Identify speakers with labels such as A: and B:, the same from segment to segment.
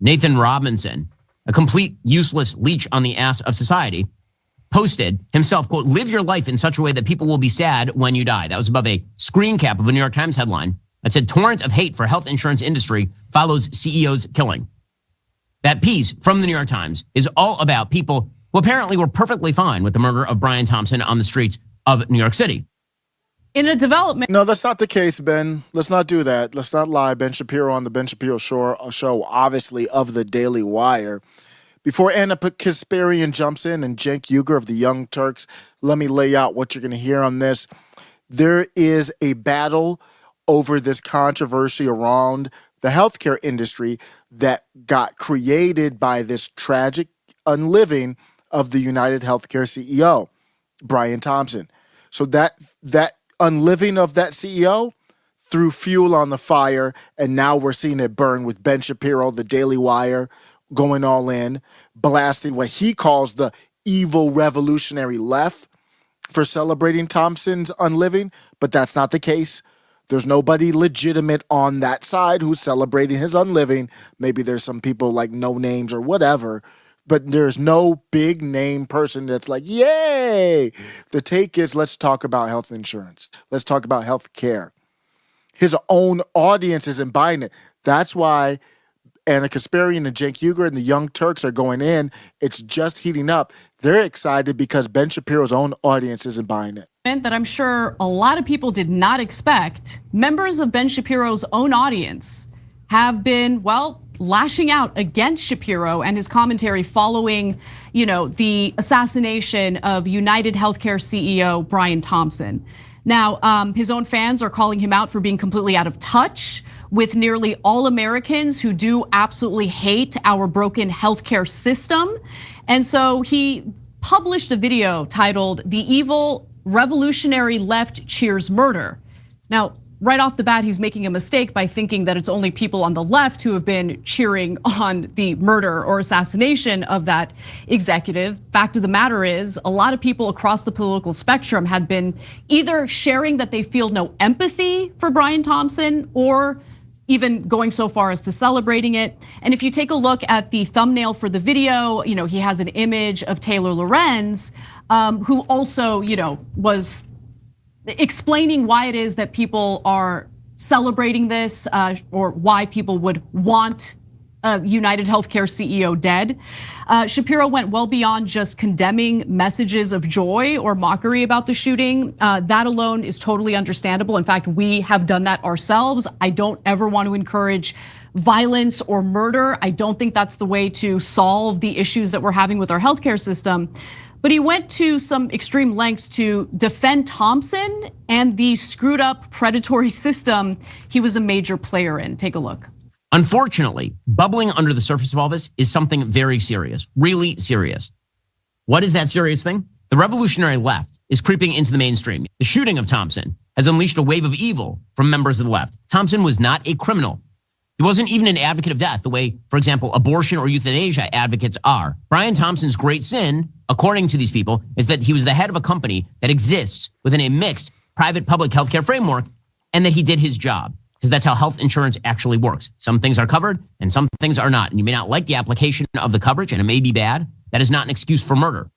A: Nathan Robinson, a complete useless leech on the ass of society, posted himself, quote, "Live your life in such a way that people will be sad when you die." That was above a screen cap of a New York Times headline that said, "Torrent of hate for health insurance industry follows CEO's killing." That piece from the New York Times is all about people who apparently were perfectly fine with the murder of Brian Thompson on the streets of New York City.
B: In a development.
C: No, that's not the case, Ben. Let's not do that. Let's not lie. Ben Shapiro on the Ben Shapiro show, obviously of the Daily Wire. Before Ana Kasparian jumps in and Cenk Uygur of the Young Turks, let me lay out what you're going to hear on this. There is a battle over this controversy around the healthcare industry that got created by this tragic unliving of the United Healthcare CEO, Brian Thompson. So that unliving of that CEO threw fuel on the fire, and now we're seeing it burn with Ben Shapiro, the Daily Wire, going all in, blasting what he calls the evil revolutionary left for celebrating Thompson's unliving, but that's not the case. There's nobody legitimate on that side who's celebrating his unliving. Maybe there's some people like No Names or whatever, but there's no big name person that's like, yay. The take is, let's talk about health insurance. Let's talk about health care. His own audience isn't buying it. That's why Ana Kasparian and Cenk Uygur and the Young Turks are going in. It's just heating up. They're excited because Ben Shapiro's own audience isn't buying it.
B: That I'm sure a lot of people did not expect. Members of Ben Shapiro's own audience have been, well, lashing out against Shapiro and his commentary following, the assassination of United Healthcare CEO Brian Thompson. Now, his own fans are calling him out for being completely out of touch with nearly all Americans who do absolutely hate our broken healthcare system. And so he published a video titled "The Evil Revolutionary Left Cheers Murder." Now, right off the bat, he's making a mistake by thinking that it's only people on the left who have been cheering on the murder or assassination of that executive. Fact of the matter is, a lot of people across the political spectrum had been either sharing that they feel no empathy for Brian Thompson or even going so far as to celebrating it. And if you take a look at the thumbnail for the video, he has an image of Taylor Lorenz, who also, was explaining why it is that people are celebrating this, or why people would want United Healthcare CEO dead. Shapiro went well beyond just condemning messages of joy or mockery about the shooting. That alone is totally understandable. In fact, we have done that ourselves. I don't ever want to encourage violence or murder. I don't think that's the way to solve the issues that we're having with our healthcare system. But he went to some extreme lengths to defend Thompson and the screwed up predatory system he was a major player in. Take a look.
A: Unfortunately, bubbling under the surface of all this is something very serious, really serious. What is that serious thing? The revolutionary left is creeping into the mainstream. The shooting of Thompson has unleashed a wave of evil from members of the left. Thompson was not a criminal. He wasn't even an advocate of death the way, for example, abortion or euthanasia advocates are. Brian Thompson's great sin, according to these people, is that he was the head of a company that exists within a mixed private-public healthcare framework, and that he did his job. Because that's how health insurance actually works. Some things are covered and some things are not. And you may not like the application of the coverage and it may be bad. That is not an excuse for murder.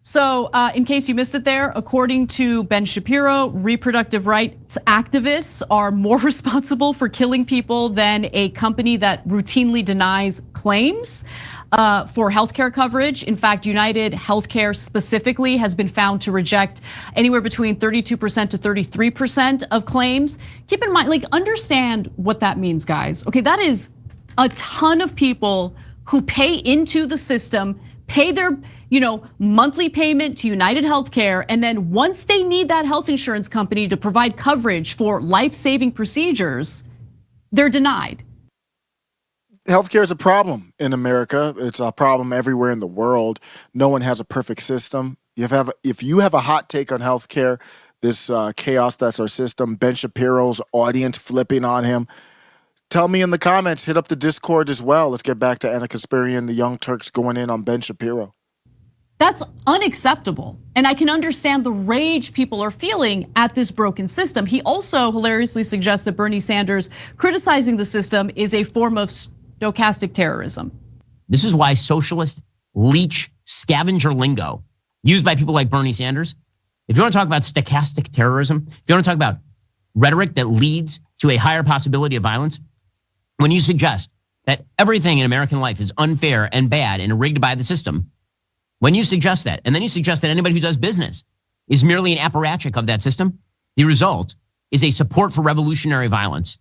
B: So in case you missed it there, according to Ben Shapiro, reproductive rights activists are more responsible for killing people than a company that routinely denies claims for healthcare coverage. In fact, United Healthcare specifically has been found to reject anywhere between 32% to 33% of claims. Keep in mind, understand what that means, guys. Okay, that is a ton of people who pay into the system, pay their monthly payment to United Healthcare, and then once they need that health insurance company to provide coverage for life-saving procedures, they're denied.
C: Healthcare is a problem in America. It's a problem everywhere in the world. No one has a perfect system. If you have a hot take on healthcare, this chaos that's our system, Ben Shapiro's audience flipping on him, tell me in the comments. Hit up the Discord as well. Let's get back to Ana Kasparian, the Young Turks going in on Ben Shapiro.
B: That's unacceptable. And I can understand the rage people are feeling at this broken system. He also hilariously suggests that Bernie Sanders criticizing the system is a form of stochastic terrorism.
A: This is why socialist leech scavenger lingo used by people like Bernie Sanders, if you want to talk about stochastic terrorism, if you want to talk about rhetoric that leads to a higher possibility of violence, when you suggest that everything in American life is unfair and bad and rigged by the system, when you suggest that, and then you suggest that anybody who does business is merely an apparatchik of that system, the result is a support for revolutionary violence.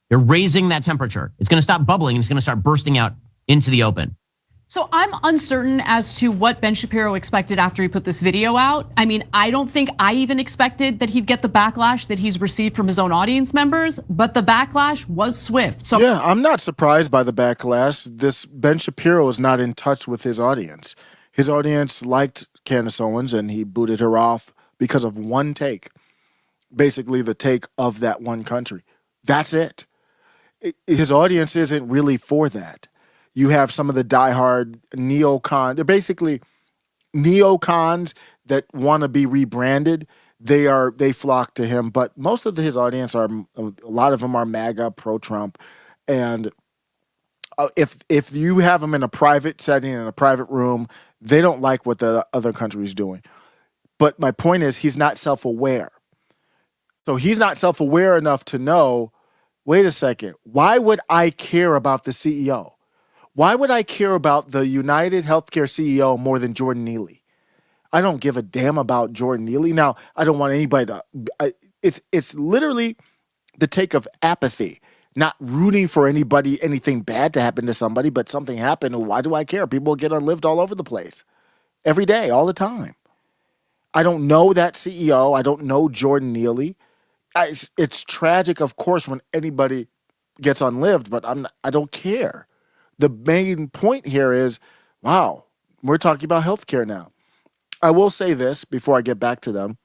A: You're raising that temperature. It's going to stop bubbling and it's going to start bursting out into the open.
B: So I'm uncertain as to what Ben Shapiro expected after he put this video out. I mean, I don't think I even expected that he'd get the backlash that he's received from his own audience members, but the backlash was swift. So
C: yeah, I'm not surprised by the backlash. This Ben Shapiro is not in touch with his audience. His audience liked Candace Owens and he booted her off because of one take. Basically the take of that one country. That's it. His audience isn't really for that. You have some of the diehard neocons. They're basically neocons that want to be rebranded. They flock to him, but most of his audience a lot of them are MAGA, pro-Trump, and if you have them in a private setting, in a private room, they don't like what the other country is doing. But my point is, he's not self-aware. So he's not self-aware enough to know, wait a second, why would I care about the CEO? Why would I care about the United Healthcare CEO more than Jordan Neely? I don't give a damn about Jordan Neely. Now, I don't want anybody to, it's literally the take of apathy, not rooting for anything bad to happen to somebody, but something happened. Why do I care? People get unlived all over the place, every day, all the time. I don't know that CEO. I don't know Jordan Neely. It's tragic, of course, when anybody gets unlived, but I don't care. The main point here is, wow, we're talking about healthcare now. I will say this before I get back to them,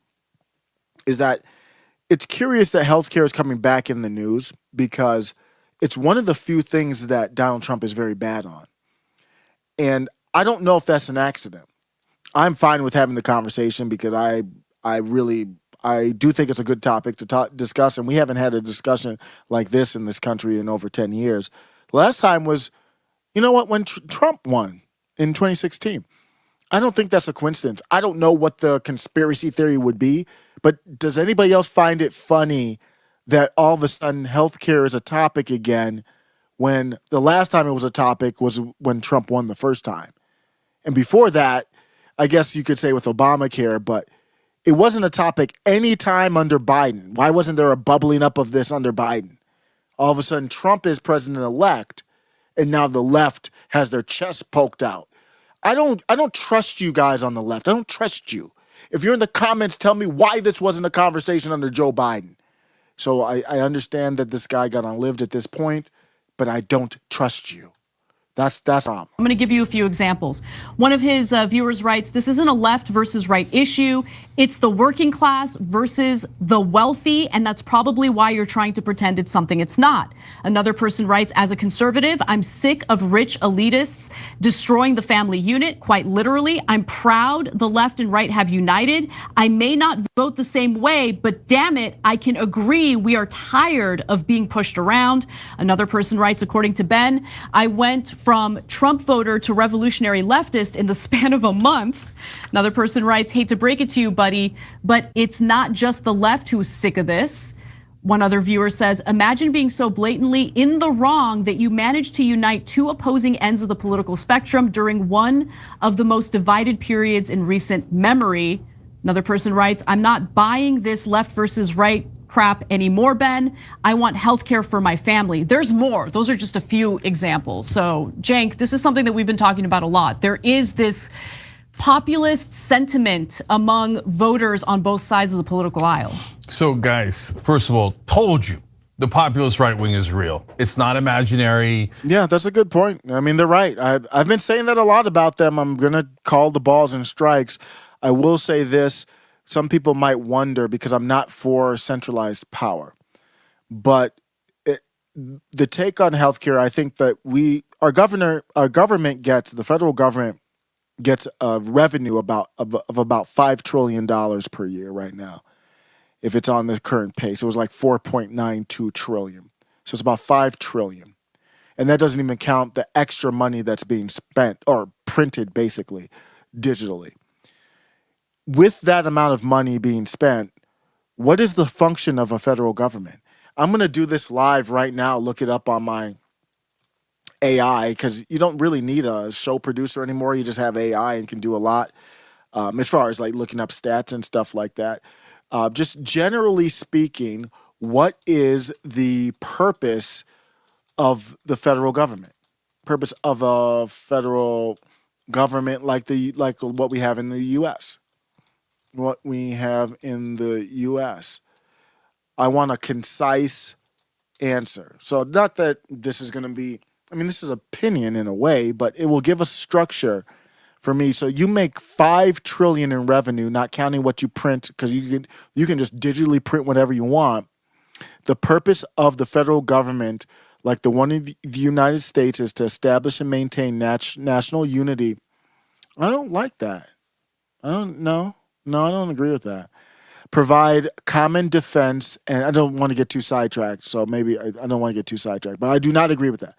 C: is that it's curious that healthcare is coming back in the news because it's one of the few things that Donald Trump is very bad on. And I don't know if that's an accident. I'm fine with having the conversation because I do think it's a good topic to discuss, and we haven't had a discussion like this in this country in over 10 years. The last time was, you know what, when Trump won in 2016. I don't think that's a coincidence. I don't know what the conspiracy theory would be, but does anybody else find it funny that all of a sudden healthcare is a topic again when the last time it was a topic was when Trump won the first time? And before that, I guess you could say with Obamacare, but it wasn't a topic any time under Biden. Why wasn't there a bubbling up of this under Biden? All of a sudden, Trump is president-elect, and now the left has their chest poked out. I don't trust you guys on the left. I don't trust you. If you're in the comments, tell me why this wasn't a conversation under Joe Biden. So I understand that this guy got unlived at this point, but I don't trust you. That's the problem.
B: I'm going to give you a few examples. One of his viewers writes, this isn't a left versus right issue. It's the working class versus the wealthy, and that's probably why you're trying to pretend it's something it's not. Another person writes, as a conservative, I'm sick of rich elitists destroying the family unit, quite literally. I'm proud the left and right have united. I may not vote the same way, but damn it, I can agree we are tired of being pushed around. Another person writes, according to Ben, I went from Trump voter to revolutionary leftist in the span of a month. Another person writes, hate to break it to you, buddy, but it's not just the left who's sick of this. One other viewer says, imagine being so blatantly in the wrong that you managed to unite two opposing ends of the political spectrum during one of the most divided periods in recent memory. Another person writes, I'm not buying this left versus right crap anymore, Ben. I want healthcare for my family. There's more. Those are just a few examples. So, Cenk, this is something that we've been talking about a lot. There is this populist sentiment among voters on both sides of the political aisle.
D: So, guys, first of all, told you the populist right wing is real. It's not imaginary.
C: Yeah, that's a good point. I mean, they're right. I've been saying that a lot about them. I'm going to call the balls and strikes. I will say this. Some people might wonder because I'm not for centralized power, but the take on healthcare, I think that our government gets, the federal government gets a revenue of about $5 trillion per year right now. If it's on the current pace, it was like 4.92 trillion. So it's about 5 trillion. And that doesn't even count the extra money that's being spent or printed basically digitally. With that amount of money being spent, what is the function of a federal government? I'm going to do this live right now. Look it up on my AI, because you don't really need a show producer anymore. You just have AI and can do a lot as far as like looking up stats and stuff like that. Just generally speaking, what is the purpose of the federal government? Purpose of a federal government like what we have in the U.S. What we have in the U.S. I want a concise answer. So not that this is going to be, I mean, this is opinion in a way, but it will give a structure for me. So you make $5 trillion in revenue, not counting what you print, because you can just digitally print whatever you want. The purpose of the federal government, like the one in the United States, is to establish and maintain national unity. I don't like that. I don't agree with that. Provide common defense, and I don't want to get too sidetracked, so maybe I don't want to get too sidetracked, but I do not agree with that.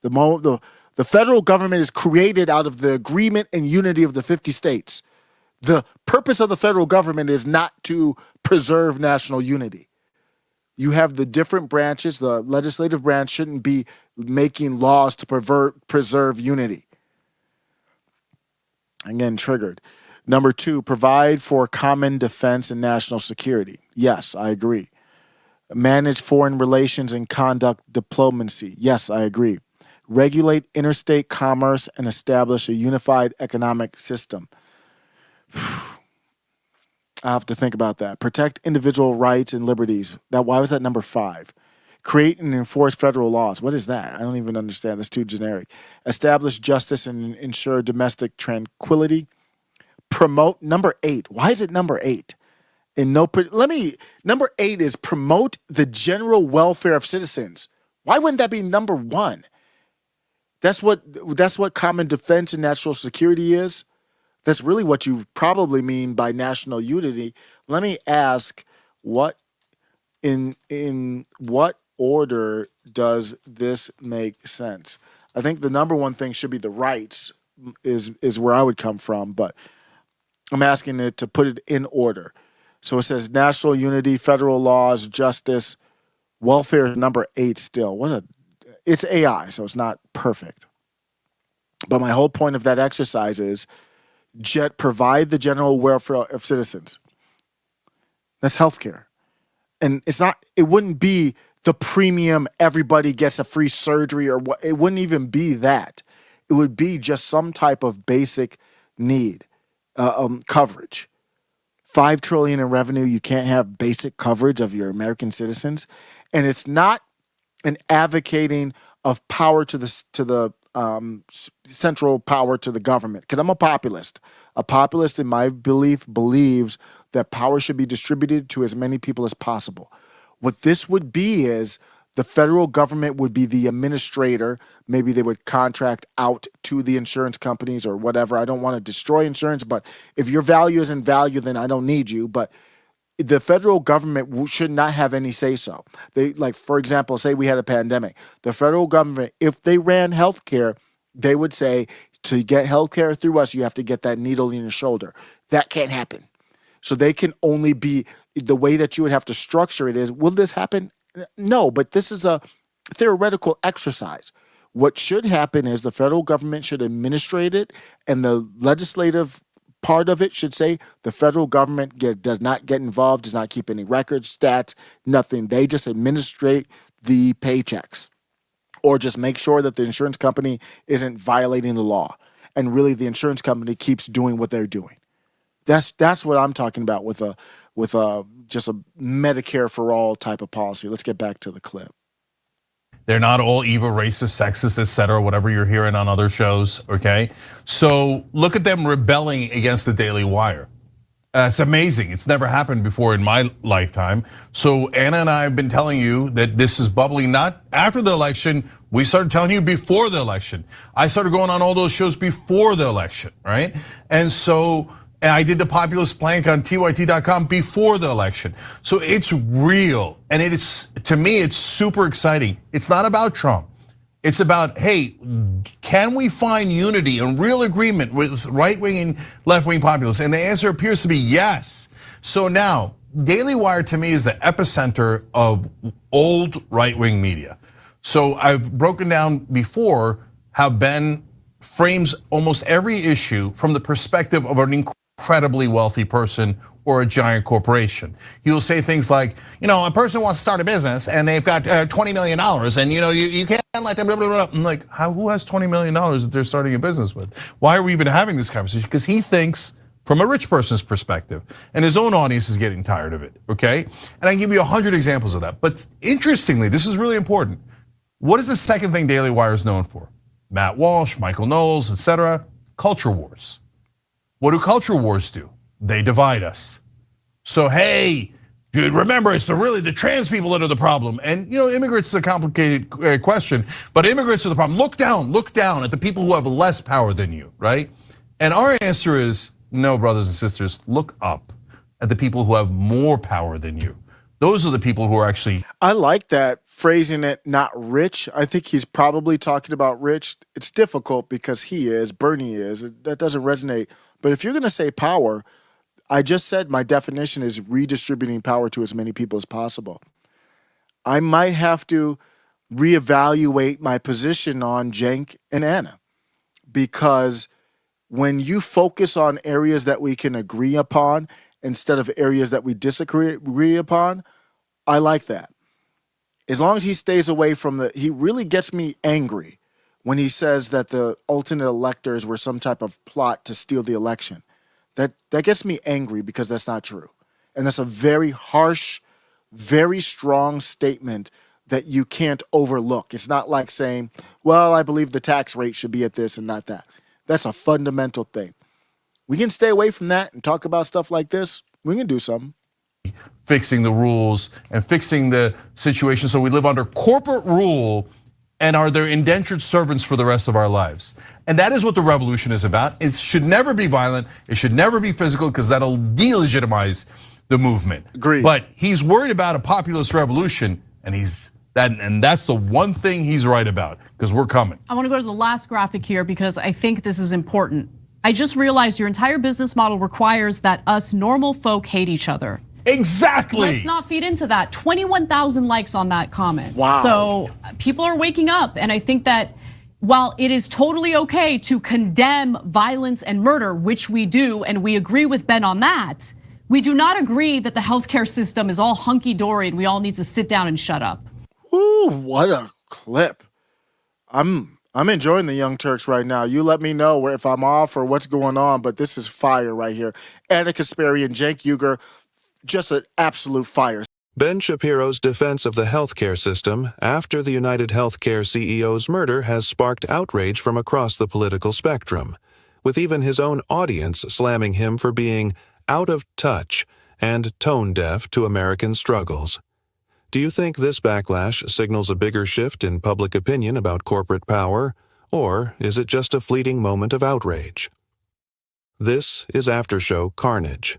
C: The federal government is created out of the agreement and unity of the 50 states. The purpose of the federal government is not to preserve national unity. You have the different branches. The legislative branch shouldn't be making laws to preserve unity. Again, triggered. Number 2, provide for common defense and national security. Yes, I agree. Manage foreign relations and conduct diplomacy. Yes, I agree. Regulate interstate commerce and establish a unified economic system. I have to think about that. Protect individual rights and liberties. Why was that number 5? Create and enforce federal laws. What is that? I don't even understand. That's too generic. Establish justice and ensure domestic tranquility. Promote, number 8. Why is it number 8? Number 8 is promote the general welfare of citizens. Why wouldn't that be number 1? That's what common defense and national security is. That's really what you probably mean by national unity. Let me ask, what in what order does this make sense? I think the number 1 thing should be the rights is where I would come from, but I'm asking it to put it in order. So it says national unity, federal laws, justice, welfare, number 8 still. It's AI, so it's not perfect. But my whole point of that exercise is provide the general welfare of citizens. That's healthcare. And it wouldn't be the premium, everybody gets a free surgery or what. It wouldn't even be that. It would be just some type of basic need, coverage. $5 trillion in revenue, you can't have basic coverage of your American citizens. And it's not an advocating of power to the central power to the government, because I'm a populist. A populist, in my belief, believes that power should be distributed to as many people as possible. What this would be is the federal government would be the administrator. Maybe they would contract out to the insurance companies or whatever. I don't want to destroy insurance, but if your value isn't value, then I don't need you. But the federal government should not have any say-so. For example, say we had a pandemic. The federal government, if they ran healthcare, they would say, to get healthcare through us, you have to get that needle in your shoulder. That can't happen. So they can only be, the way that you would have to structure it is, will this happen? No, but this is a theoretical exercise. What should happen is the federal government should administrate it, and the legislative part of it should say the federal government does not get involved, does not keep any records, stats, nothing. They just administrate the paychecks, or just make sure that the insurance company isn't violating the law. And really the insurance company keeps doing what they're doing. That's what I'm talking about with just a Medicare for all type of policy. Let's get back to the clip.
D: They're not all evil, racist, sexist, etc., whatever you're hearing on other shows, okay? So look at them rebelling against the Daily Wire. It's amazing. It's never happened before in my lifetime. So Anna and I have been telling you that this is bubbling not after the election. We started telling you before the election. I started going on all those shows before the election, right? And I did the populist plank on TYT.com before the election. So it's real, and it is, to me, it's super exciting. It's not about Trump. It's about, hey, can we find unity and real agreement with right-wing and left-wing populists? And the answer appears to be yes. So now, Daily Wire to me is the epicenter of old right-wing media. So I've broken down before how Ben frames almost every issue from the perspective of an incredibly wealthy person or a giant corporation. You'll say things like, a person wants to start a business and they've got $20 million and you can't let them blah, blah, blah. I'm like, who has $20 million that they're starting a business with? Why are we even having this conversation? Because he thinks from a rich person's perspective, and his own audience is getting tired of it, okay? And I can give you 100 examples of that. But interestingly, this is really important. What is the second thing Daily Wire is known for? Matt Walsh, Michael Knowles, etc. Culture wars. What do culture wars do? They divide us. So hey, dude, remember it's really the trans people that are the problem. And immigrants is a complicated question, but immigrants are the problem. Look down at the people who have less power than you, right? And our answer is no, brothers and sisters, look up at the people who have more power than you. Those are the people who are actually.
C: I like that, phrasing it not rich. I think he's probably talking about rich. It's difficult because Bernie is. That doesn't resonate. But if you're gonna say power, I just said my definition is redistributing power to as many people as possible. I might have to reevaluate my position on Cenk and Ana, because when you focus on areas that we can agree upon instead of areas that we disagree upon, I like that. As long as he stays away from he really gets me angry when he says that the alternate electors were some type of plot to steal the election. That gets me angry because that's not true. And that's a very harsh, very strong statement that you can't overlook. It's not like saying, well, I believe the tax rate should be at this and not that. That's a fundamental thing. We can stay away from that and talk about stuff like this. We can do something.
D: Fixing the rules and fixing the situation so we live under corporate rule and are their indentured servants for the rest of our lives. And that is what the revolution is about. It should never be violent. It should never be physical, because that'll delegitimize the movement.
C: Agreed.
D: But he's worried about a populist revolution, and that's the one thing he's right about, because we're coming.
B: I want to go to the last graphic here because I think this is important. I just realized your entire business model requires that us normal folk hate each other.
D: Exactly.
B: Let's not feed into that. 21,000 likes on that comment.
C: Wow.
B: So people are waking up, and I think that while it is totally okay to condemn violence and murder, which we do, and we agree with Ben on that, we do not agree that the healthcare system is all hunky-dory and we all need to sit down and shut up.
C: Ooh, what a clip. I'm enjoying the Young Turks right now. You let me know if I'm off or what's going on, but this is fire right here. Ana Kasparian, Cenk Uygur, just an absolute fire.
E: Ben Shapiro's defense of the healthcare system after the United Healthcare CEO's murder has sparked outrage from across the political spectrum, with even his own audience slamming him for being out of touch and tone-deaf to American struggles. Do you think this backlash signals a bigger shift in public opinion about corporate power, or is it just a fleeting moment of outrage? This is Aftershow Carnage.